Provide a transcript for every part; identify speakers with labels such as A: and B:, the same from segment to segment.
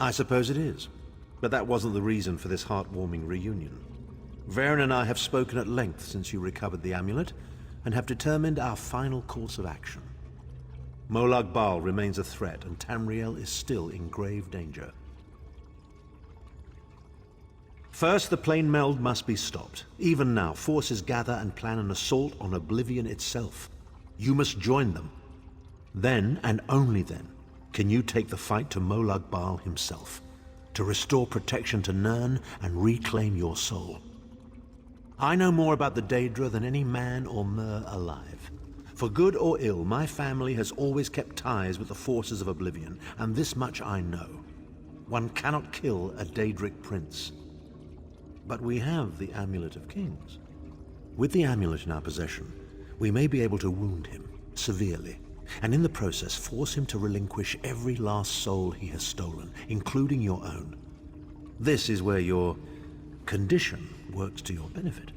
A: I suppose it is. But that wasn't the reason for this heartwarming reunion. Varen and I have spoken at length since you recovered the amulet, and have determined our final course of action. Molag Bal remains a threat, and Tamriel is still in grave danger. First, the plane meld must be stopped. Even now, forces gather and plan an assault on Oblivion itself. You must join them. Then, and only then, can you take the fight to Molag Bal himself, to restore protection to Nirn and reclaim your soul. I know more about the Daedra than any man or mer alive. For good or ill, my family has always kept ties with the forces of Oblivion, and this much I know. One cannot kill a Daedric prince. But we have the Amulet of Kings. With the amulet in our possession, we may be able to wound him severely, and in the process force him to relinquish every last soul he has stolen, including your own. This is where your condition works to your benefit.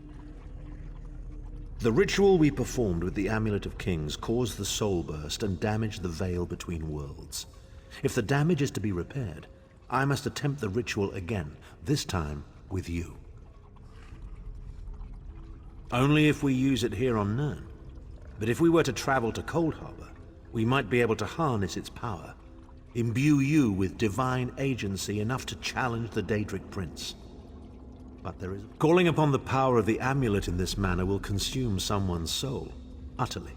A: The ritual we performed with the Amulet of Kings caused the soul burst and damaged the veil between worlds. If the damage is to be repaired, I must attempt the ritual again, this time with you. Only if we use it here on Nirn. But if we were to travel to Cold Harbor, we might be able to harness its power, imbue you with divine agency enough to challenge the Daedric Prince. But there is... Calling upon the power of the amulet in this manner will consume someone's soul, utterly.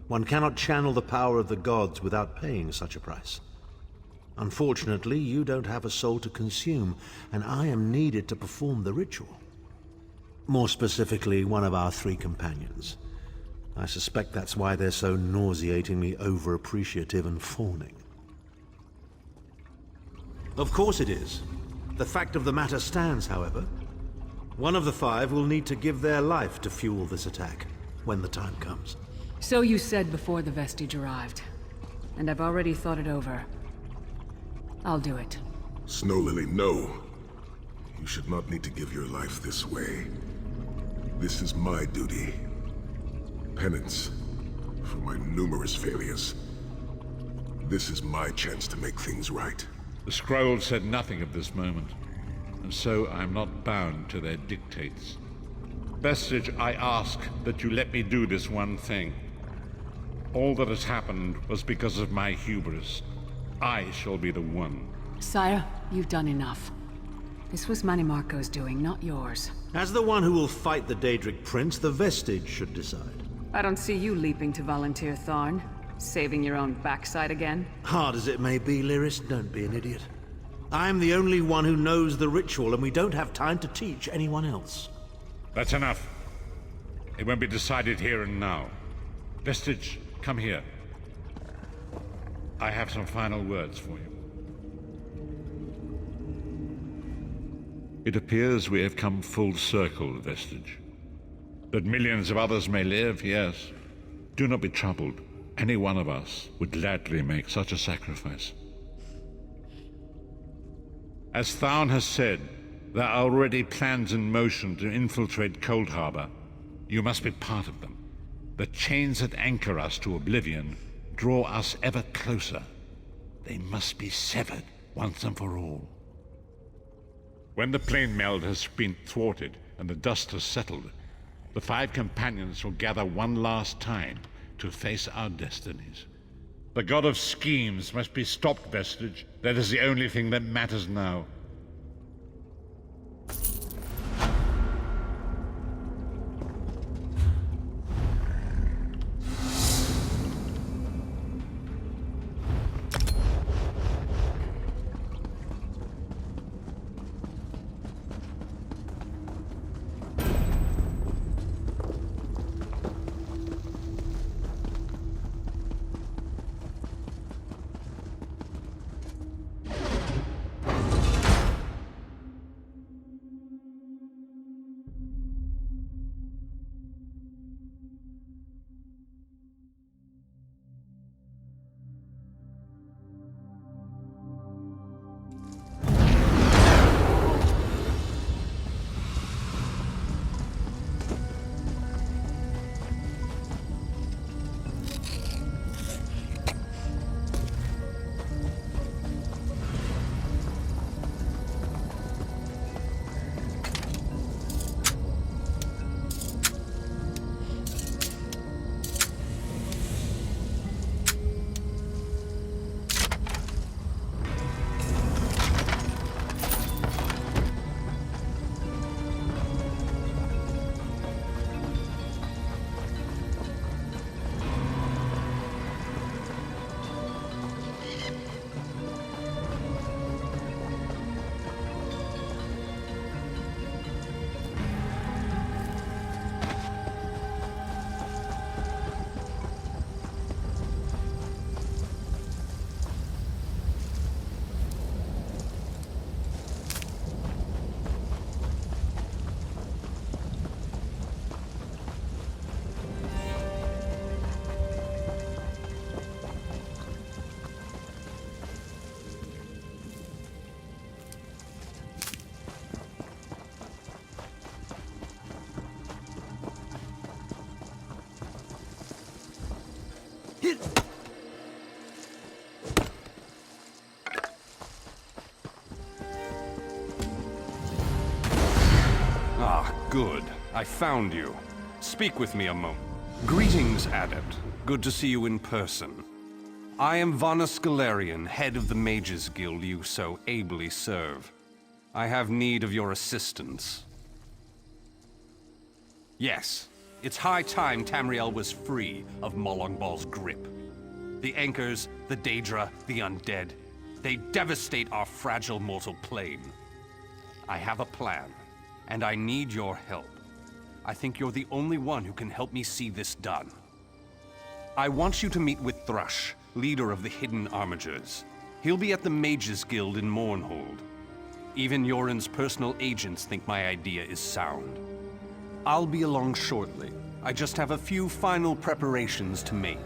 A: One cannot channel the power of the gods without paying such a price. Unfortunately, you don't have a soul to consume, and I am needed to perform the ritual. More specifically, one of our 3 companions. I suspect that's why they're so nauseatingly over-appreciative and fawning. Of course it is. The fact of the matter stands, however. One of the 5 will need to give their life to fuel this attack, when the time comes.
B: So you said before the vestige arrived, and I've already thought it over. I'll do it.
C: Snow Lily, no. You should not need to give your life this way. This is my duty. Penance for my numerous failures. This is my chance to make things right.
D: The scroll said nothing of this moment, and so I am not bound to their dictates. Vestige, I ask that you let me do this one thing. All that has happened was because of my hubris. I shall be the one.
B: Sire, you've done enough. This was Manimarco's doing, not yours.
A: As the one who will fight the Daedric Prince, the Vestige should decide.
B: I don't see you leaping to volunteer, Tharn. Saving your own backside again?
A: Hard as it may be, Lyris, don't be an idiot. I am the only one who knows the ritual, and we don't have time to teach anyone else.
D: That's enough. It won't be decided here and now. Vestige, come here. I have some final words for you. It appears we have come full circle, Vestige. That millions of others may live, yes. Do not be troubled. Any one of us would gladly make such a sacrifice. As Tharn has said, there are already plans in motion to infiltrate Cold Harbor. You must be part of them. The chains that anchor us to Oblivion draw us ever closer. They must be severed once and for all. When the plane meld has been thwarted and the dust has settled, the 5 companions will gather one last time to face our destinies. The god of schemes must be stopped, Vestige. That is the only thing that matters now.
E: Good. I found you. Speak with me a moment. Greetings, Adept. Good to see you in person. I am Vana Scalarian, head of the Mages Guild you so ably serve. I have need of your assistance. Yes, it's high time Tamriel was free of Molongbal's grip. The Anchors, the Daedra, the Undead, they devastate our fragile mortal plane. I have a plan, and I need your help. I think you're the only one who can help me see this done. I want you to meet with Thrush, leader of the Hidden Armigers. He'll be at the Mages Guild in Mournhold. Even Yoren's personal agents think my idea is sound. I'll be along shortly. I just have a few final preparations to make.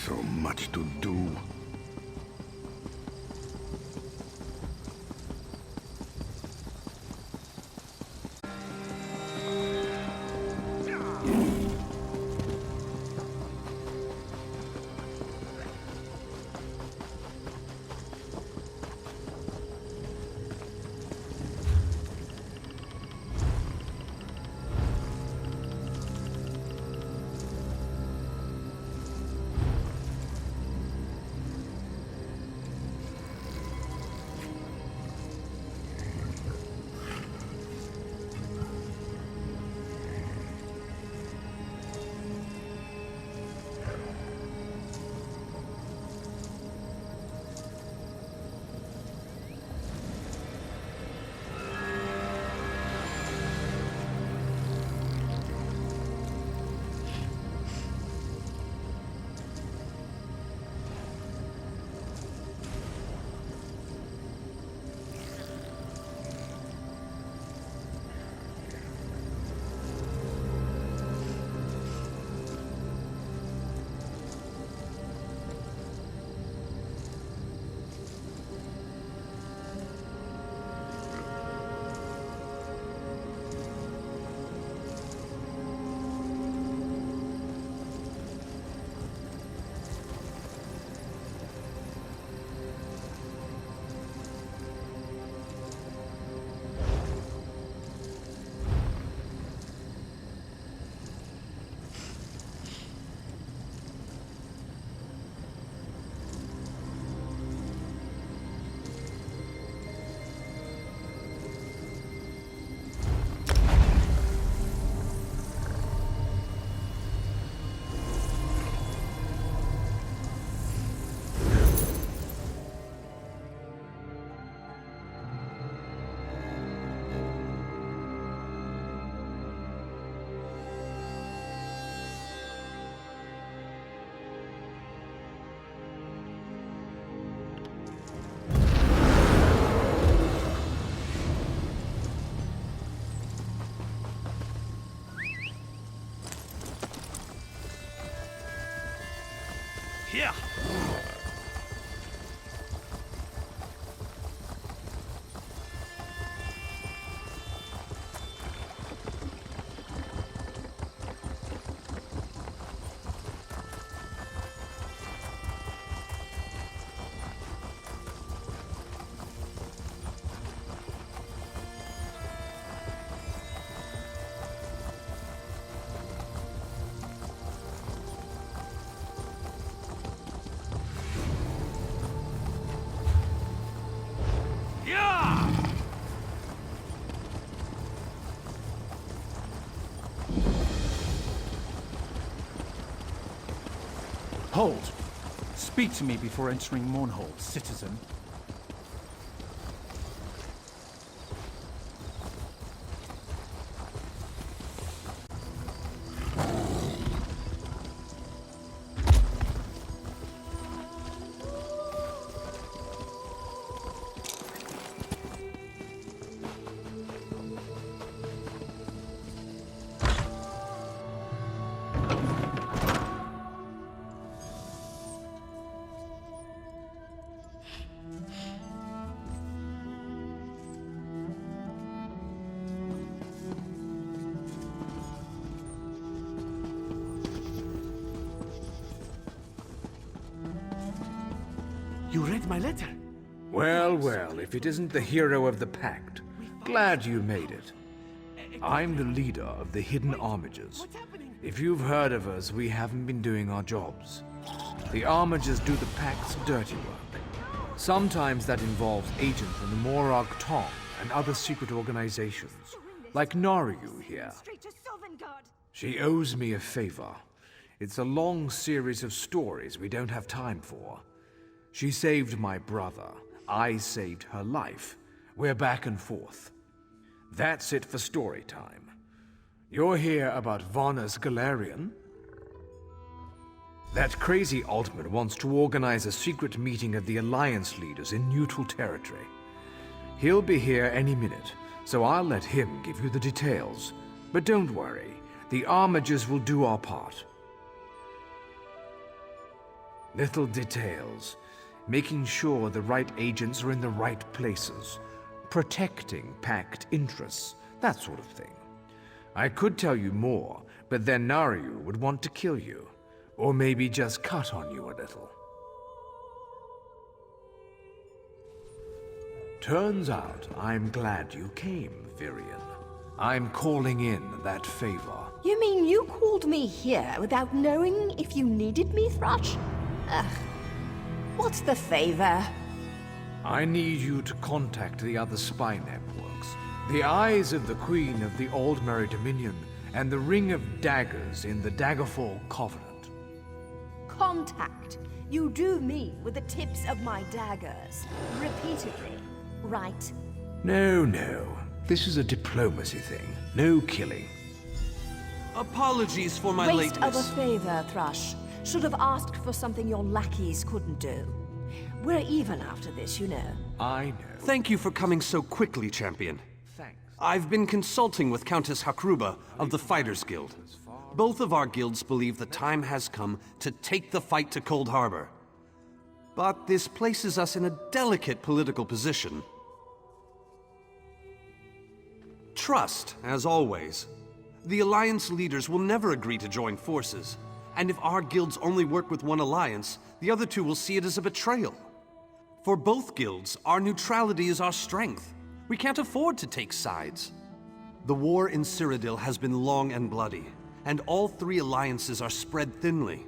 C: So much to do.
E: Here!
F: Hold! Speak to me before entering Mournhold, citizen.
G: You read my letter?
H: Well, well, if it isn't the hero of the Pact. Glad you made it. I'm the leader of the Hidden Armigers. If you've heard of us, we haven't been doing our jobs. The Armigers do the Pact's dirty work. Sometimes that involves agents in the Morag Tong and other secret organizations, like Naryu here. She owes me a favor. It's a long series of stories we don't have time for. She saved my brother. I saved her life. We're back and forth. That's it for story time. You're here about Varnus Galarian? That crazy Altman wants to organize a secret meeting of the Alliance leaders in neutral territory. He'll be here any minute, so I'll let him give you the details. But don't worry, the Armigers will do our part. Little details. Making sure the right agents are in the right places. Protecting Pact interests, that sort of thing. I could tell you more, but then Naryu would want to kill you. Or maybe just cut on you a little. Turns out I'm glad you came, Virion. I'm calling in that favor.
I: You mean you called me here without knowing if you needed me, Thrush? Ugh. What's the favor?
H: I need you to contact the other spy networks. The Eyes of the Queen of the Aldmeri Dominion and the Ring of Daggers in the Daggerfall Covenant.
I: Contact. You do me with the tips of my daggers. Repeatedly, right?
H: No, no. This is a diplomacy thing. No killing.
E: Apologies for my
I: Waste
E: lateness.
I: of a favor, Thrush. Should have asked for something your lackeys couldn't do. We're even after this, you know.
H: I know.
E: Thank you for coming so quickly, Champion.
H: Thanks.
E: I've been consulting with Countess Hakruba of the Fighters Guild. Both of our guilds believe the time has come to take the fight to Cold Harbor. But this places us in a delicate political position. Trust, as always. The Alliance leaders will never agree to join forces. And if our guilds only work with one alliance, the other two will see it as a betrayal. For both guilds, our neutrality is our strength. We can't afford to take sides. The war in Cyrodiil has been long and bloody, and all three alliances are spread thinly.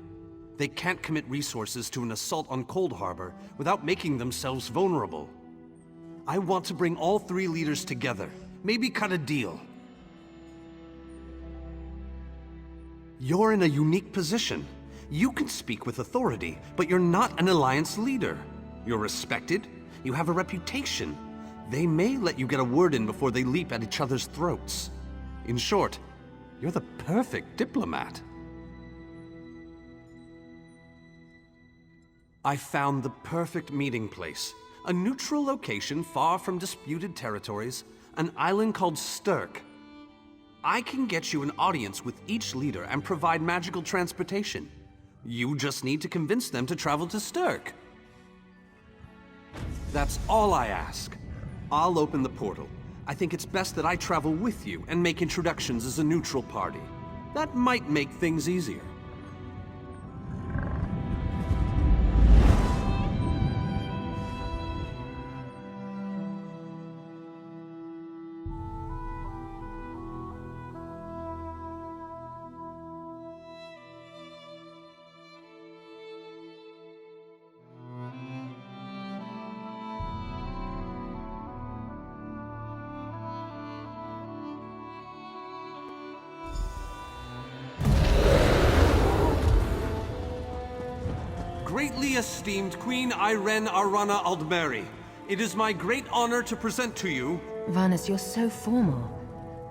E: They can't commit resources to an assault on Cold Harbor without making themselves vulnerable. I want to bring all three leaders together, maybe cut a deal. You're in a unique position. You can speak with authority, but you're not an alliance leader. You're respected, you have a reputation. They may let you get a word in before they leap at each other's throats. In short, you're the perfect diplomat. I found the perfect meeting place. A neutral location far from disputed territories, an island called Stirk. I can get you an audience with each leader and provide magical transportation. You just need to convince them to travel to Stirk. That's all I ask. I'll open the portal. I think it's best that I travel with you and make introductions as a neutral party. That might make things easier. Greatly esteemed Queen Irene Arana Aldmeri, it is my great honor to present to you...
G: Varnus, you're so formal.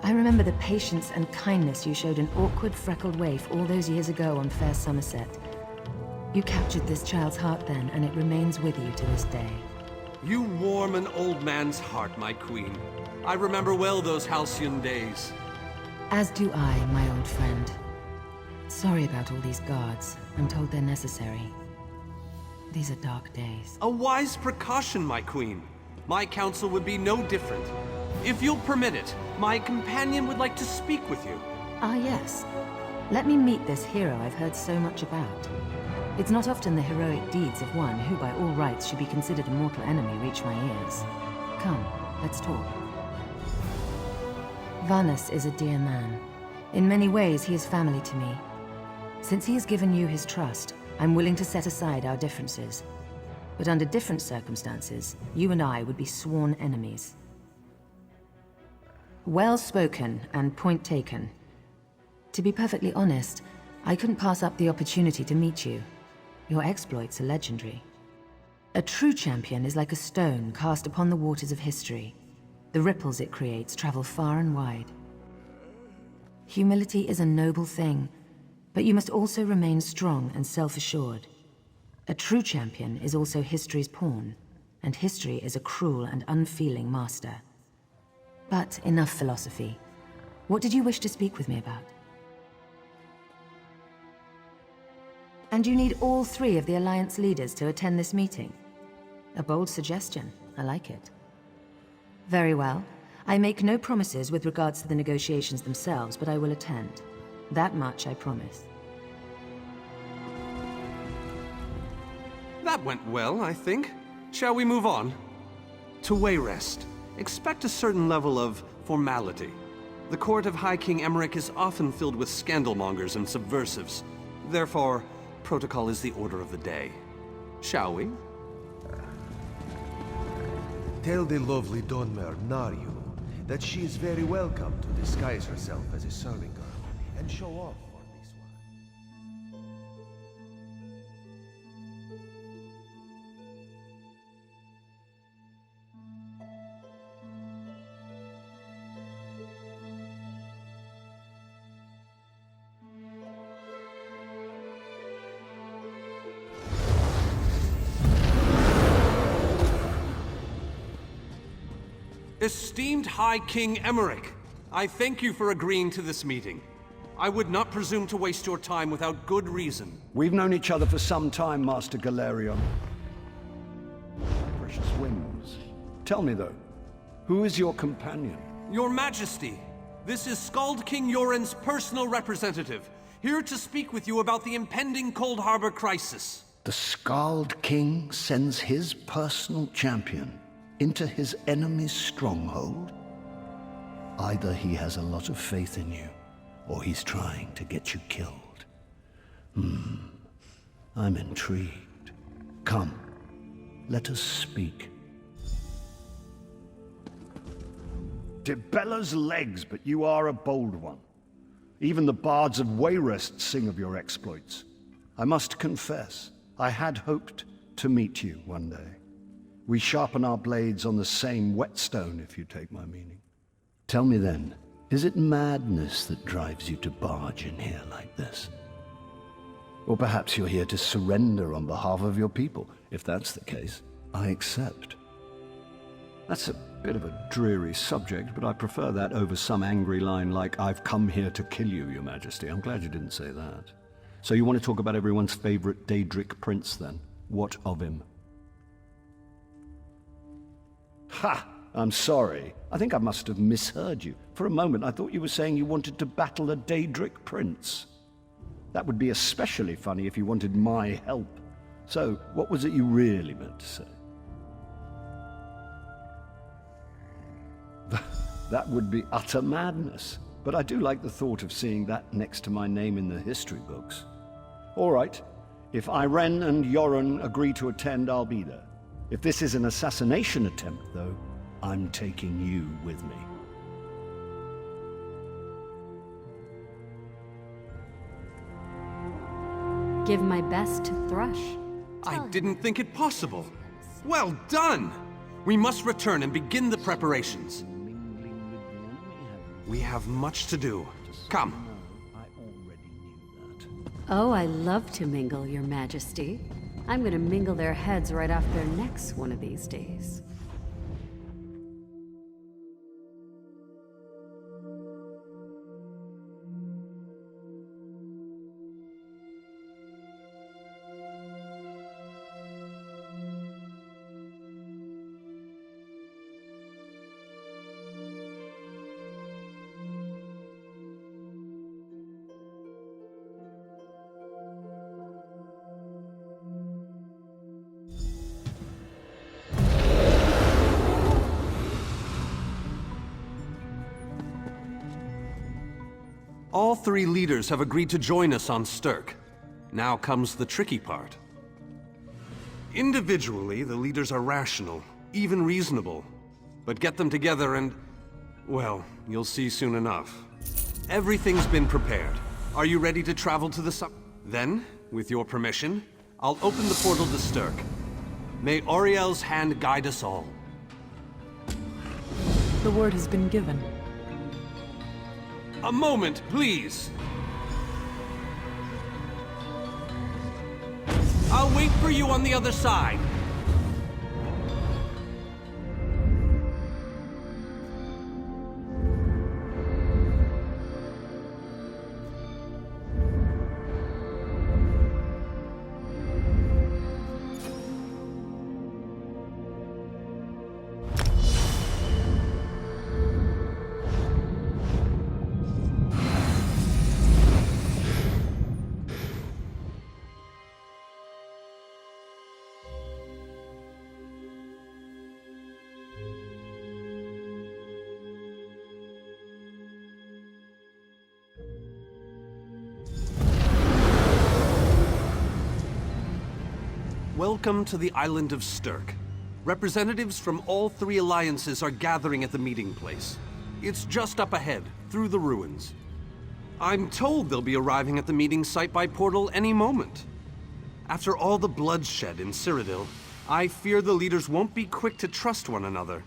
G: I remember the patience and kindness you showed an awkward, freckled waif all those years ago on fair Somerset. You captured this child's heart then, and it remains with you to this day.
E: You warm an old man's heart, my queen. I remember well those halcyon days.
G: As do I, my old friend. Sorry about all these guards. I'm told they're necessary. These are dark days.
E: A wise precaution, my queen. My counsel would be no different. If you'll permit it, my companion would like to speak with you.
G: Ah, yes. Let me meet this hero I've heard so much about. It's not often the heroic deeds of one who by all rights should be considered a mortal enemy reach my ears. Come, let's talk. Varnus is a dear man. In many ways, he is family to me. Since he has given you his trust, I'm willing to set aside our differences. But under different circumstances, you and I would be sworn enemies. Well spoken and point taken. To be perfectly honest, I couldn't pass up the opportunity to meet you. Your exploits are legendary. A true champion is like a stone cast upon the waters of history. The ripples it creates travel far and wide. Humility is a noble thing, but you must also remain strong and self-assured. A true champion is also history's pawn, and history is a cruel and unfeeling master. But enough philosophy. What did you wish to speak with me about? And you need all 3 of the Alliance leaders to attend this meeting? A bold suggestion. I like it. Very well. I make no promises with regards to the negotiations themselves, but I will attend. That much I promise.
E: That went well, I think. Shall we move on? To Wayrest, expect a certain level of formality. The court of High King Emmerich is often filled with scandalmongers and subversives. Therefore, protocol is the order of the day. Shall we?
J: Tell the lovely Donmer Naryu that she is very welcome to disguise herself as a serving girl and show off for this one.
E: Esteemed High King Emmerich, I thank you for agreeing to this meeting. I would not presume to waste your time without good reason.
K: We've known each other for some time, Master Galerion. Precious whims. Tell me, though, who is your companion?
E: Your Majesty, this is Skald King Yoren's personal representative, here to speak with you about the impending Cold Harbor crisis.
K: The Skald King sends his personal champion into his enemy's stronghold? Either he has a lot of faith in you, or he's trying to get you killed. I'm intrigued. Come, let us speak. Dibella's legs, but you are a bold one. Even the bards of Wayrest sing of your exploits. I must confess, I had hoped to meet you one day. We sharpen our blades on the same whetstone, if you take my meaning. Tell me then, is it madness that drives you to barge in here like this? Or perhaps you're here to surrender on behalf of your people. If that's the case, I accept. That's a bit of a dreary subject, but I prefer that over some angry line like, "I've come here to kill you, Your Majesty." I'm glad you didn't say that. So you want to talk about everyone's favorite Daedric prince, then? What of him? Ha! I'm sorry. I think I must have misheard you. For a moment, I thought you were saying you wanted to battle a Daedric prince. That would be especially funny if you wanted my help. So, what was it you really meant to say? That would be utter madness. But I do like the thought of seeing that next to my name in the history books. All right. If Irene and Yoren agree to attend, I'll be there. If this is an assassination attempt, though, I'm taking you with me.
L: Give my best to Thrush.
E: I didn't think it possible. Well done! We must return and begin the preparations. We have much to do. Come.
L: Oh, I love to mingle, Your Majesty. I'm gonna mingle their heads right off their necks one of these days.
E: All three leaders have agreed to join us on Stirk. Now comes the tricky part. Individually, the leaders are rational, even reasonable. But get them together and, well, you'll see soon enough. Everything's been prepared. Are you ready to travel to the Then, with your permission, I'll open the portal to Stirk. May Auriel's hand guide us all.
B: The word has been given.
E: A moment, please. I'll wait for you on the other side. Welcome to the island of Stirk. Representatives from all three alliances are gathering at the meeting place. It's just up ahead, through the ruins. I'm told they'll be arriving at the meeting site by portal any moment. After all the bloodshed in Cyrodiil, I fear the leaders won't be quick to trust one another.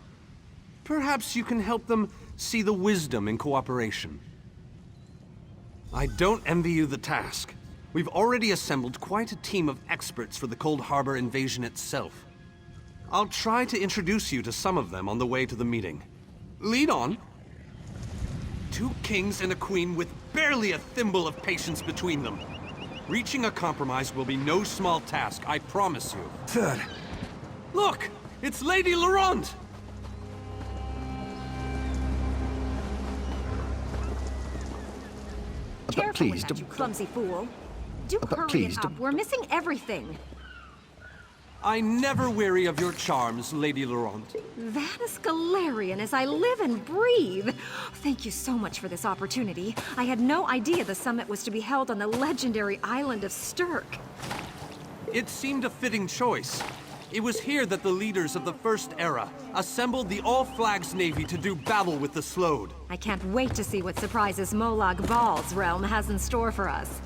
E: Perhaps you can help them see the wisdom in cooperation. I don't envy you the task. We've already assembled quite a team of experts for the Cold Harbor invasion itself. I'll try to introduce you to some of them on the way to the meeting. Lead on. 2 kings and a queen with barely a thimble of patience between them. Reaching a compromise will be no small task, I promise you.
H: Third.
E: Look! It's Lady Laurent!
K: But please,
I: you clumsy fool. Do hurry it up. We're missing everything.
E: I never weary of your charms, Lady Laurent.
I: Vanus Galarian as I live and breathe. Thank you so much for this opportunity. I had no idea the summit was to be held on the legendary island of Stirk.
E: It seemed a fitting choice. It was here that the leaders of the First Era assembled the All-Flags Navy to do battle with the Slode.
I: I can't wait to see what surprises Molag Bal's realm has in store for us.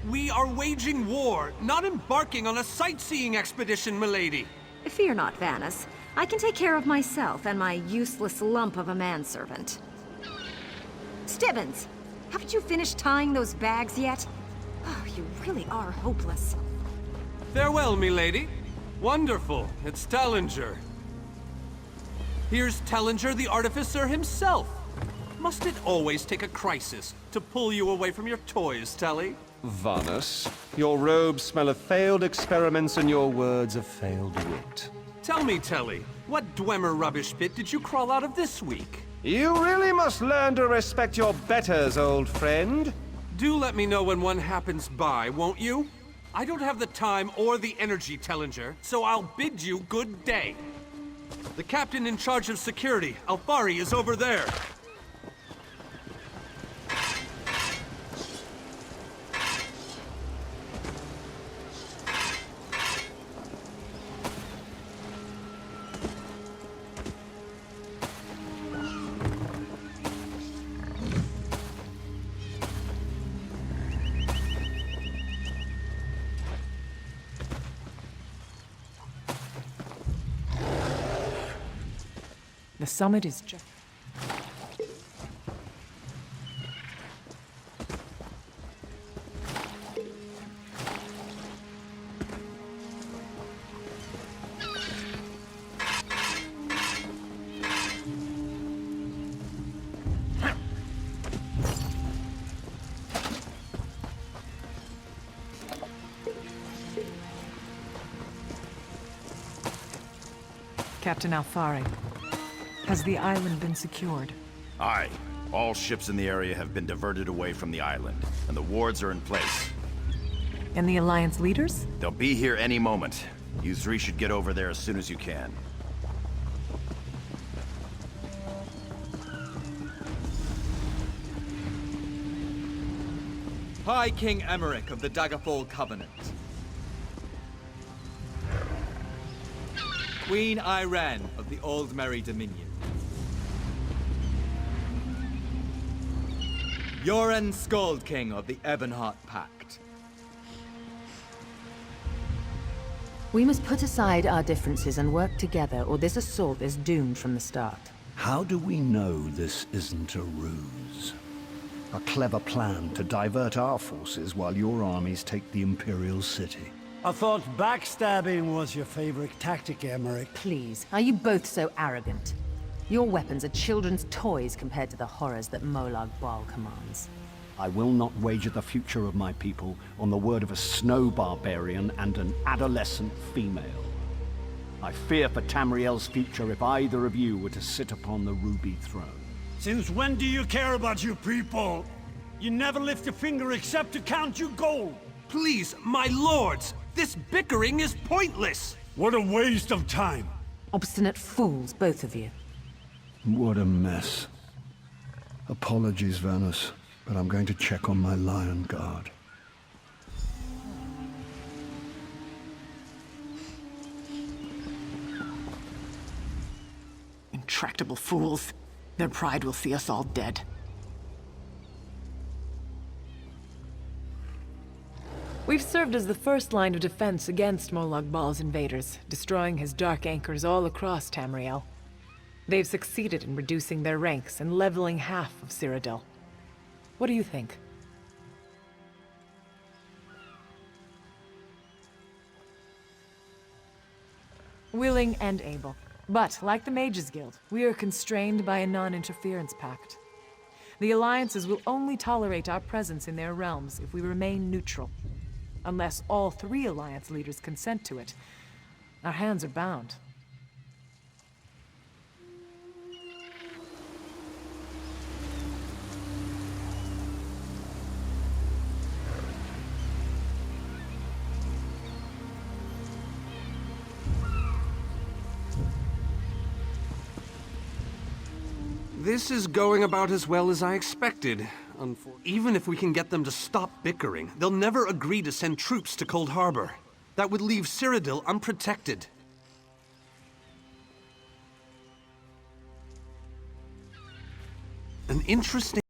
E: We are waging war, not embarking on a sightseeing expedition, milady.
I: Fear not, Vanus. I can take care of myself and my useless lump of a manservant. Stibbons, haven't you finished tying those bags yet? Oh, you really are hopeless.
E: Farewell, milady. Wonderful. It's Tellinger. Here's Tellinger, the artificer himself. Must it always take a crisis to pull you away from your toys, Telly?
M: Vanus, your robes smell of failed experiments and your words of failed wit.
E: Tell me, Telly, what Dwemer rubbish pit did you crawl out of this week?
M: You really must learn to respect your betters, old friend.
E: Do let me know when one happens by, won't you? I don't have the time or the energy, Tellinger, so I'll bid you good day. The captain in charge of security, Alfari, is over there.
N: The summit is just... Captain Alfari, has the island been secured?
O: Aye. All ships in the area have been diverted away from the island, and the wards are in place.
N: And the Alliance leaders?
O: They'll be here any moment. You three should get over there as soon as you can.
P: High King Emmerich of the Daggerfall Covenant. Queen Irene of the Old Merry Dominion. Yoren Skald King of the Ebonheart Pact.
G: We must put aside our differences and work together, or this assault is doomed from the start.
K: How do we know this isn't a ruse? A clever plan to divert our forces while your armies take the Imperial City.
Q: I thought backstabbing was your favorite tactic, Emmerich.
G: Please, are you both so arrogant? Your weapons are children's toys compared to the horrors that Molag Bal commands.
K: I will not wager the future of my people on the word of a snow barbarian and an adolescent female. I fear for Tamriel's future if either of you were to sit upon the Ruby Throne.
Q: Since when do you care about your people? You never lift a finger except to count your gold.
E: Please, my lords! This bickering is pointless!
Q: What a waste of time!
G: Obstinate fools, both of you.
K: What a mess. Apologies, Vernus, but I'm going to check on my Lion Guard.
N: Intractable fools. Their pride will see us all dead. We've served as the first line of defense against Molag Bal's invaders, destroying his dark anchors all across Tamriel. They've succeeded in reducing their ranks and leveling half of Cyrodiil. What do you think? Willing and able. But, like the Mages Guild, we are constrained by a non-interference pact. The alliances will only tolerate our presence in their realms if we remain neutral. Unless all three alliance leaders consent to it, our hands are bound.
E: This is going about as well as I expected. Even if we can get them to stop bickering, they'll never agree to send troops to Cold Harbor. That would leave Cyrodiil unprotected. An interesting...